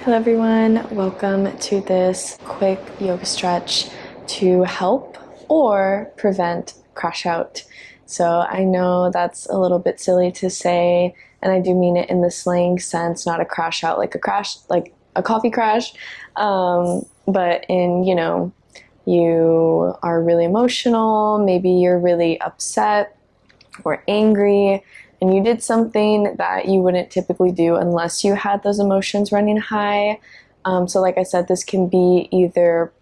Hello everyone, welcome to this quick yoga stretch to help or prevent crash out. So I know that's a little bit silly to say, and I do mean it in the slang sense, not a crash out like a coffee crash, but in, you are really emotional, maybe you're really upset or angry, and you did something that you wouldn't typically do unless you had those emotions running high. So like I said, this can be either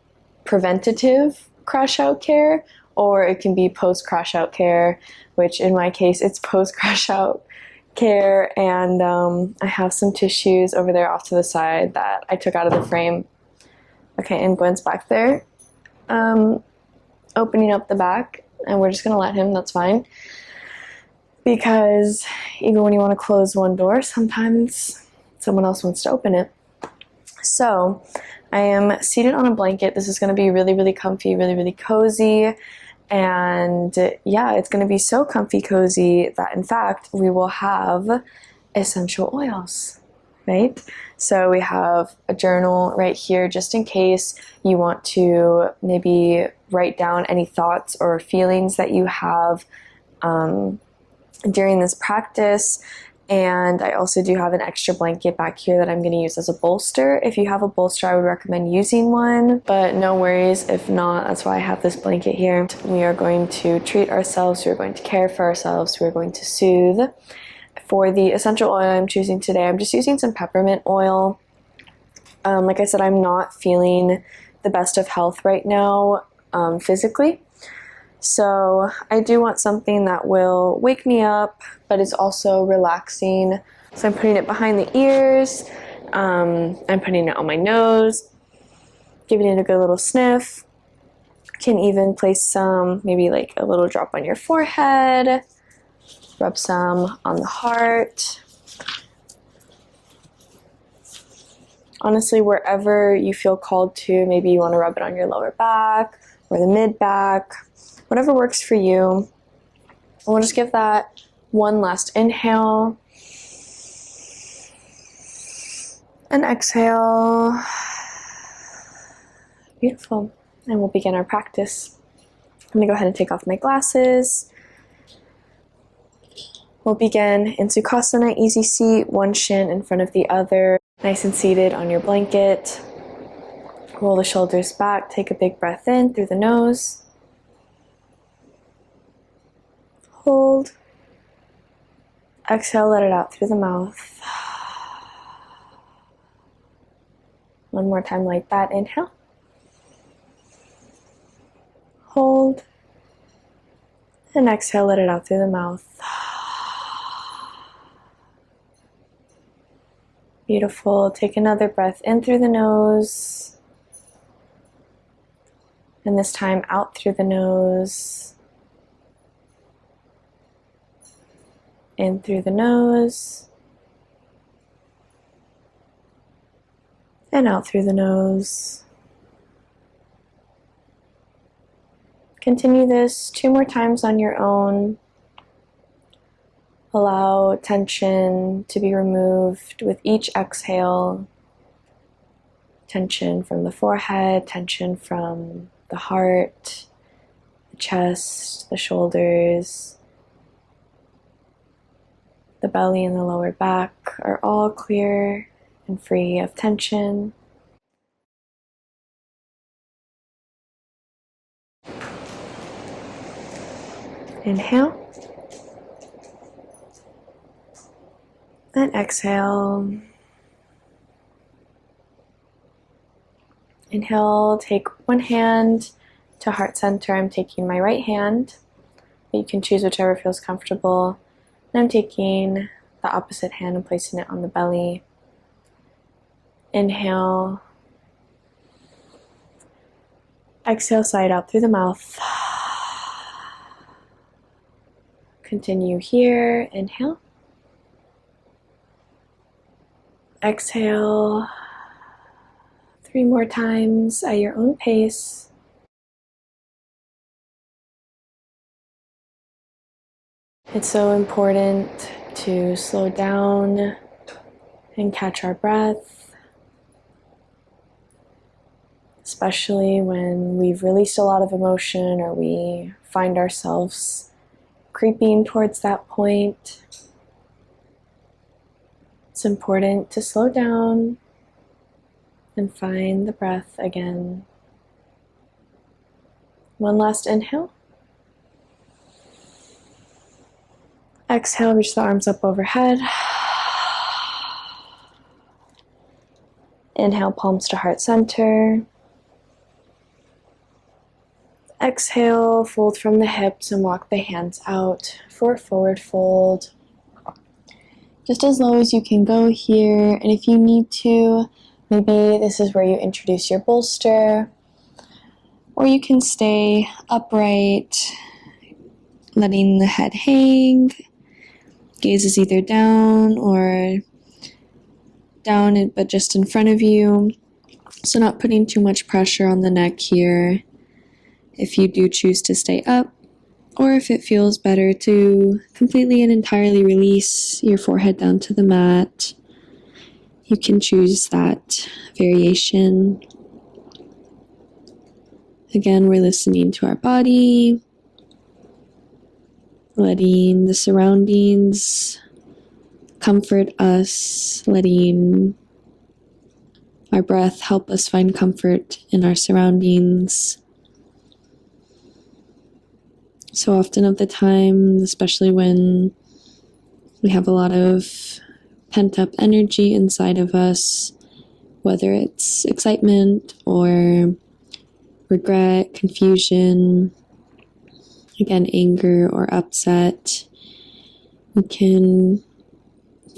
preventative crash out care or it can be post crash out care, which in my case it's post crash out care. And I have some tissues over there off to the side that I took out of the frame. Okay, and Gwen's back there opening up the back, and we're just gonna let him, that's fine. Because even when you want to close one door, sometimes someone else wants to open it. So I am seated on a blanket. This is going to be really, really comfy, really, really cozy. And yeah, it's going to be so comfy, cozy that in fact we will have essential oils, right? So we have a journal right here just in case you want to maybe write down any thoughts or feelings that you have during this practice. And I also do have an extra blanket back here that I'm going to use as a bolster. If you have a bolster, I would recommend using one, but no worries if not. That's why I have this blanket here. We are going to treat ourselves, we're going to care for ourselves, we're going to soothe. For the essential oil I'm choosing today, I'm just using some peppermint oil. Like I said, I'm not feeling the best of health right now physically. So I do want something that will wake me up, but is also relaxing. So I'm putting it behind the ears. I'm putting it on my nose, giving it a good little sniff. Can even place some, maybe like a little drop on your forehead. Rub some on the heart. Honestly, wherever you feel called to, maybe you want to rub it on your lower back or the mid back. Whatever works for you. And we'll just give that one last inhale and exhale. Beautiful. And we'll begin our practice. I'm going to go ahead and take off my glasses. We'll begin in Sukhasana, easy seat, one shin in front of the other. Nice and seated on your blanket. Roll the shoulders back. Take a big breath in through the nose. Hold. Exhale, let it out through the mouth. One more time like that. Inhale. Hold. And exhale, let it out through the mouth. Beautiful. Take another breath in through the nose. And this time out through the nose. In through the nose, and out through the nose. Continue this 2 more times on your own. Allow tension to be removed with each exhale. Tension from the forehead, tension from the heart, the chest, the shoulders. The belly and the lower back are all clear and free of tension. Inhale. And exhale. Inhale, take one hand to heart center. I'm taking my right hand, but you can choose whichever feels comfortable. And I'm taking the opposite hand and placing it on the belly. Inhale. Exhale, sigh it out through the mouth. Continue here. Inhale. Exhale. 3 more times at your own pace. It's so important to slow down and catch our breath. especially when we've released a lot of emotion or we find ourselves creeping towards that point. It's important to slow down and find the breath again. One last inhale. Exhale, reach the arms up overhead. Inhale, palms to heart center. Exhale, fold from the hips and walk the hands out for forward fold. Just as low as you can go here, and if you need to, maybe this is where you introduce your bolster, or you can stay upright, letting the head hang. Gaze is either down or down, but just in front of you. So not putting too much pressure on the neck here. If you do choose to stay up, or if it feels better to completely and entirely release your forehead down to the mat, you can choose that variation. Again, we're listening to our body, letting the surroundings comfort us, letting our breath help us find comfort in our surroundings. So often of the time, especially when we have a lot of pent-up energy inside of us, whether it's excitement or regret, confusion, again, anger or upset, we can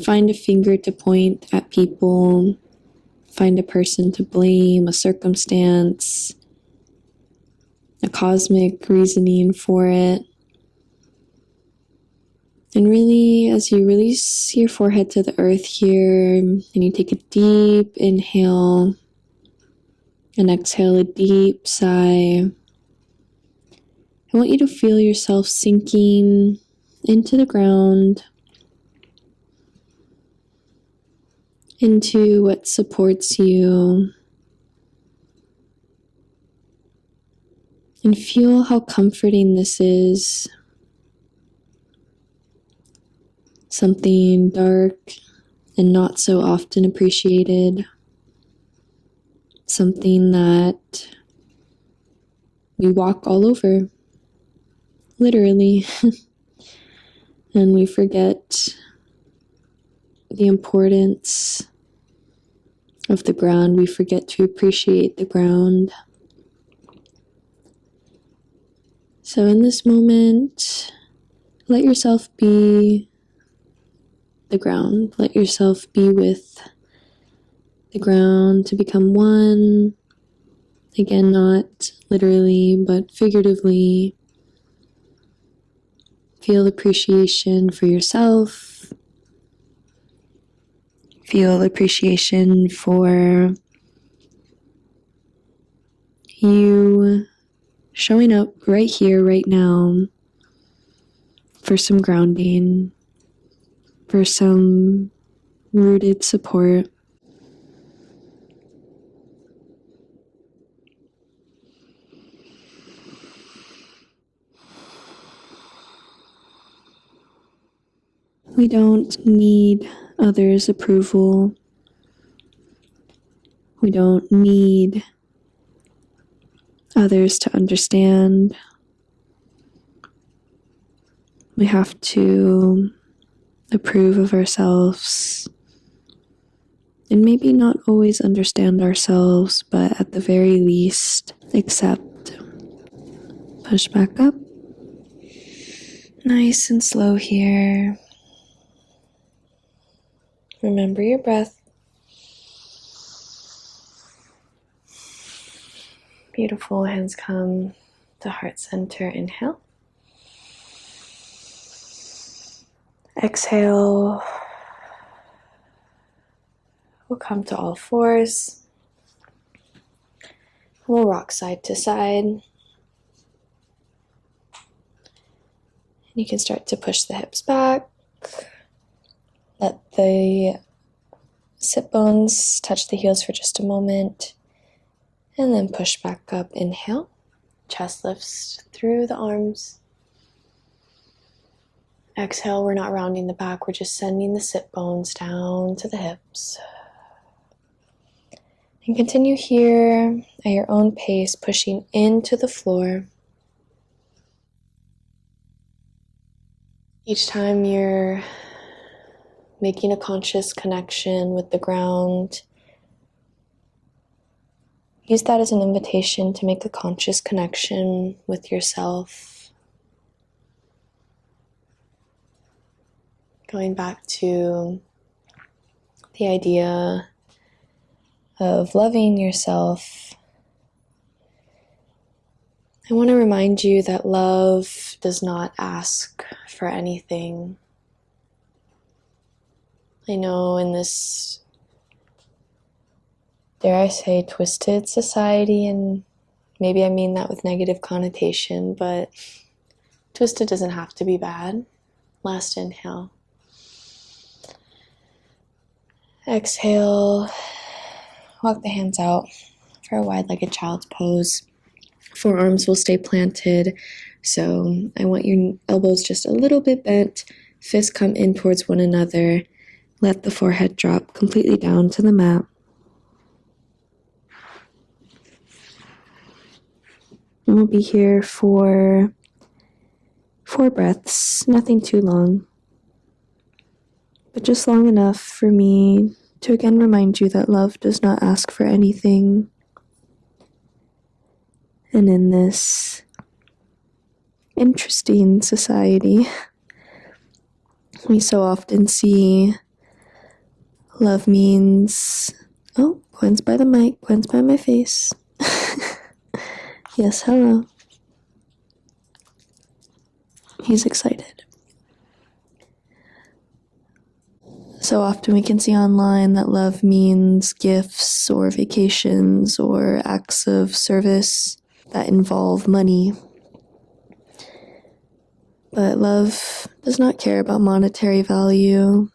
find a finger to point at people, find a person to blame, a circumstance, a cosmic reasoning for it. And really, as you release your forehead to the earth here, and you take a deep inhale and exhale a deep sigh, I want you to feel yourself sinking into the ground, into what supports you, and feel how comforting this is. Something dark and not so often appreciated. Something that we walk all over, literally, and we forget the importance of the ground. We forget to appreciate the ground. So in this moment, let yourself be the ground. Let yourself be with the ground to become one. Again, not literally, but figuratively. Feel appreciation for yourself. Feel appreciation for you showing up right here, right now, for some grounding, for some rooted support. We don't need others' approval. We don't need others to understand. We have to approve of ourselves and maybe not always understand ourselves, but at the very least, accept. Push back up. Nice and slow here. Remember your breath. Beautiful. Hands come to heart center. Inhale. Exhale. We'll come to all fours. We'll rock side to side. And you can start to push the hips back. Let the sit bones touch the heels for just a moment. And then push back up, inhale. Chest lifts through the arms. Exhale, we're not rounding the back, we're just sending the sit bones down to the hips. And continue here at your own pace, pushing into the floor. Each time you're making a conscious connection with the ground, use that as an invitation to make a conscious connection with yourself. Going back to the idea of loving yourself, I want to remind you that love does not ask for anything. I know in this, dare I say, twisted society, and maybe I mean that with negative connotation, but twisted doesn't have to be bad. Last inhale. Exhale, walk the hands out for a wide-legged child's pose. Forearms will stay planted, so I want your elbows just a little bit bent, fists come in towards one another. Let the forehead drop completely down to the mat. And we'll be here for 4 breaths, nothing too long, but just long enough for me to again remind you that love does not ask for anything. And in this interesting society, we so often see love means, oh, Gwen's by the mic, Gwen's by my face. Yes, hello. He's excited. So often we can see online that love means gifts or vacations or acts of service that involve money. But love does not care about monetary value.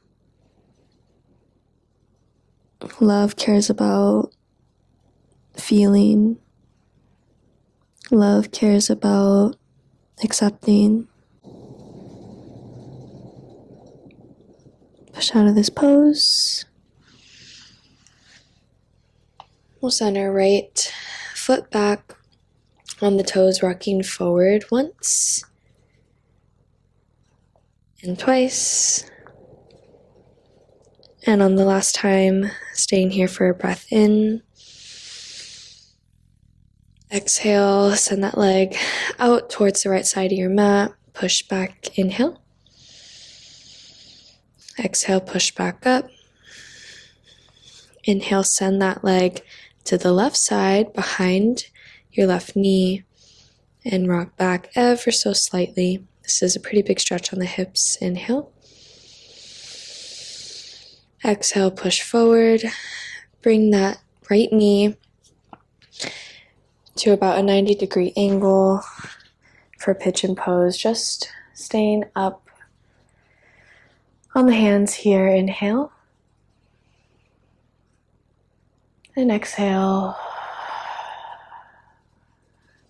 Love cares about feeling. Love cares about accepting. Push out of this pose. We'll center right foot back on the toes, rocking forward once and twice. And on the last time, staying here for a breath in. Exhale, send that leg out towards the right side of your mat. Push back, inhale. Exhale, push back up. Inhale, send that leg to the left side behind your left knee and rock back ever so slightly. This is a pretty big stretch on the hips. Inhale. Exhale, push forward. Bring that right knee to about a 90-degree angle for pigeon pose. Just staying up on the hands here. Inhale. And exhale.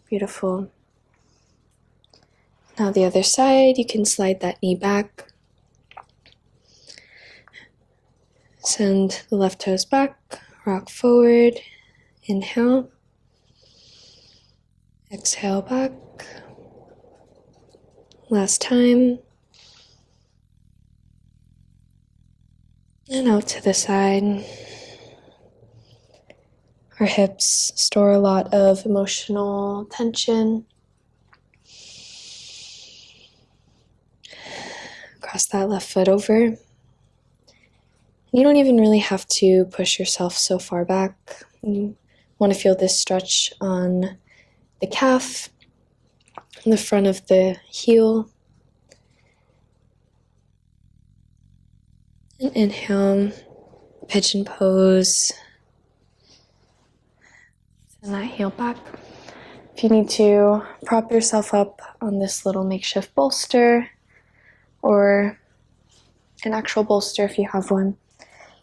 Beautiful. Now the other side, you can slide that knee back. Send the left toes back, rock forward, inhale. Exhale back. Last time. And out to the side. Our hips store a lot of emotional tension. Cross that left foot over. You don't even really have to push yourself so far back. You want to feel this stretch on the calf, the front of the heel. And inhale, pigeon pose. Send that heel back. If you need to prop yourself up on this little makeshift bolster, or an actual bolster if you have one,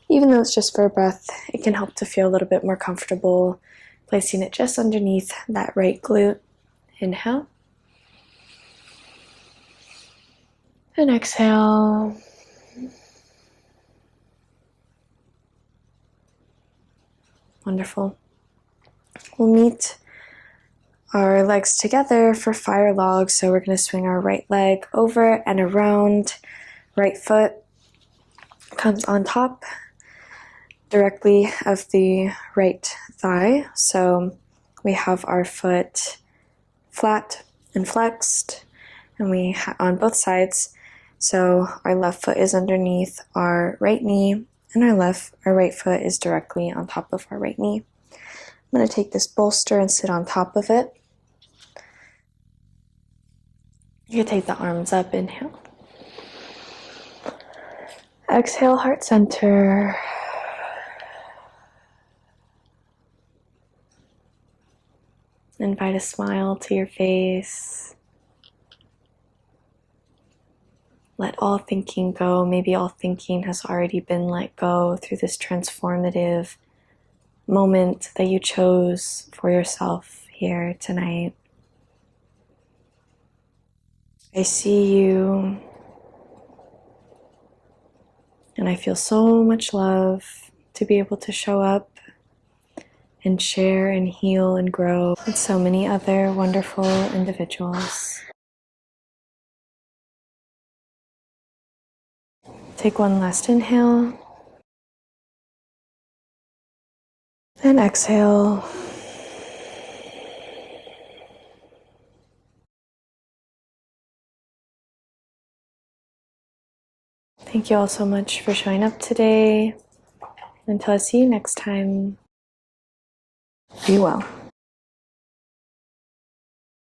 even though it's just for a breath, it can help to feel a little bit more comfortable placing it just underneath that right glute. Inhale. And exhale. Wonderful. We'll meet our legs together for fire log. So we're going to swing our right leg over and around. Right foot comes on top directly of the right thigh. So we have our foot flat and flexed, and we on both sides. So our left foot is underneath our right knee, and our right foot is directly on top of our right knee. I'm going to take this bolster and sit on top of it. You can take the arms up, inhale. Exhale, heart center. Invite a smile to your face. Let all thinking go. Maybe all thinking has already been let go through this transformative moment that you chose for yourself here tonight. I see you, and I feel so much love to be able to show up and share and heal and grow with so many other wonderful individuals. Take one last inhale and exhale. Thank you all so much for showing up today. Until I see you next time, be well.